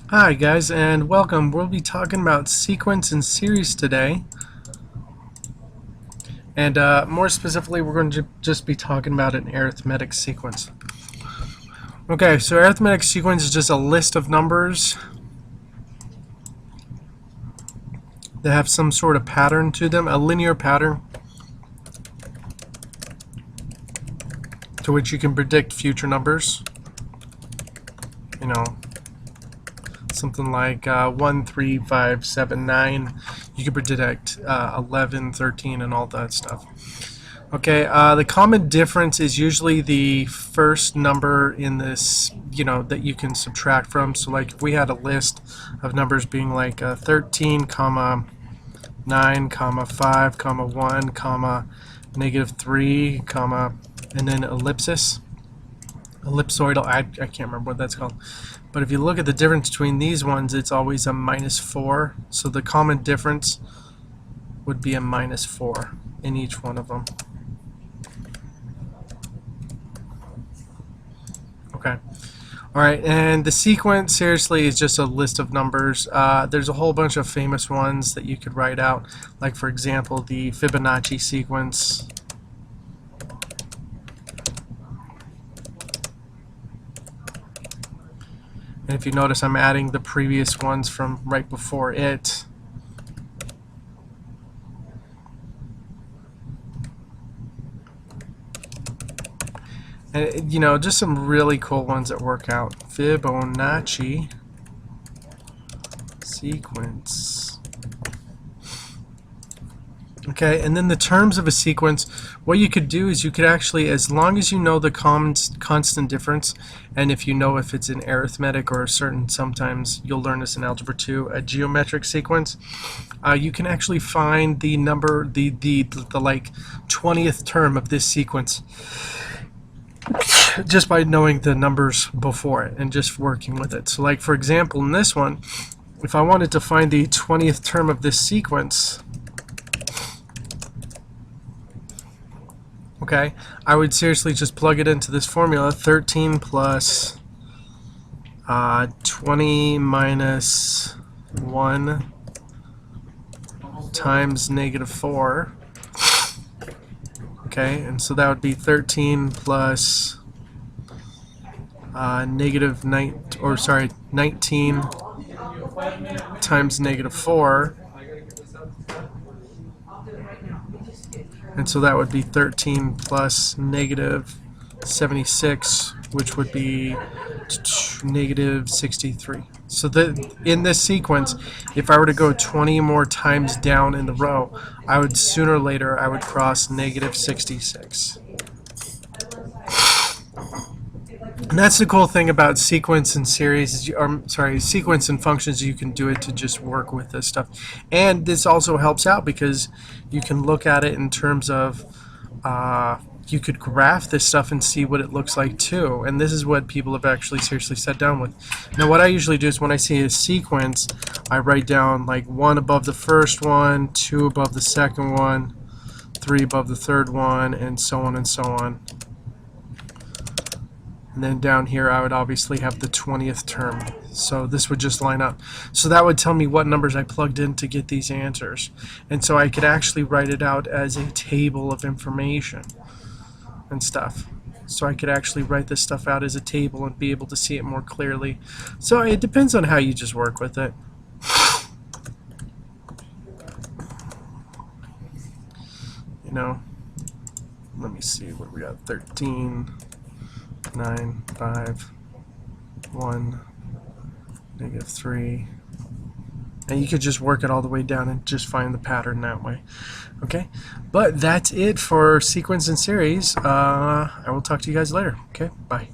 Hi guys, and welcome. We'll be talking about sequence and series today, and more specifically we're going to just be talking about an arithmetic sequence. Okay, so arithmetic sequence is just a list of numbers that have some sort of pattern to them, a linear pattern to which you can predict future numbers. You know, something like 1, 3, 5, 7, 9. You can predict 11, 13, and all that stuff. Okay, the common difference is usually the first number in this, that you can subtract from. So like if we had a list of numbers being like 13, comma 9, comma 5, comma 1, comma negative 3, comma, and then ellipsoidal, I can't remember what that's called. But if you look at the difference between these ones, it's always a -4. So the common difference would be a -4 in each one of them. Okay. Alright, and the sequence, seriously, is just a list of numbers. There's a whole bunch of famous ones that you could write out, like, for example, the Fibonacci sequence. And if you notice, I'm adding the previous ones from right before it. And, just some really cool ones that work out. Fibonacci sequence. Okay, and then the terms of a sequence, what you could do is you could actually, as long as you know the constant difference, and if you know if it's in arithmetic or sometimes you'll learn this in Algebra 2, a geometric sequence, you can actually find the number, the like 20th term of this sequence just by knowing the numbers before it and just working with it. So like for example in this one, if I wanted to find the 20th term of this sequence, okay, I would seriously just plug it into this formula, 13 plus 20 minus 1 times -4. Okay, and so that would be 13 plus negative 19 times -4. And so that would be 13 plus -76, which would be -63. So that in this sequence, if I were to go 20 more times down in the row, I would sooner or later I would cross -66. And that's the cool thing about sequence and series, sequence and functions. You can do it to just work with this stuff, and this also helps out because you can look at it in terms of you could graph this stuff and see what it looks like too. And this is what people have actually seriously sat down with. Now, what I usually do is when I see a sequence, I write down like 1 above the first one, 2 above the second one, 3 above the third one, and so on and so on. And then down here I would obviously have the 20th term. So this would just line up. So that would tell me what numbers I plugged in to get these answers. And so I could actually write it out as a table of information and stuff. So I could actually write this stuff out as a table and be able to see it more clearly. So it depends on how you just work with it. Let me see what we got. 13, 9, 5, 1, -3. And you could just work it all the way down and just find the pattern that way. Okay, but that's it for sequence and series. I will talk to you guys later. Okay, bye.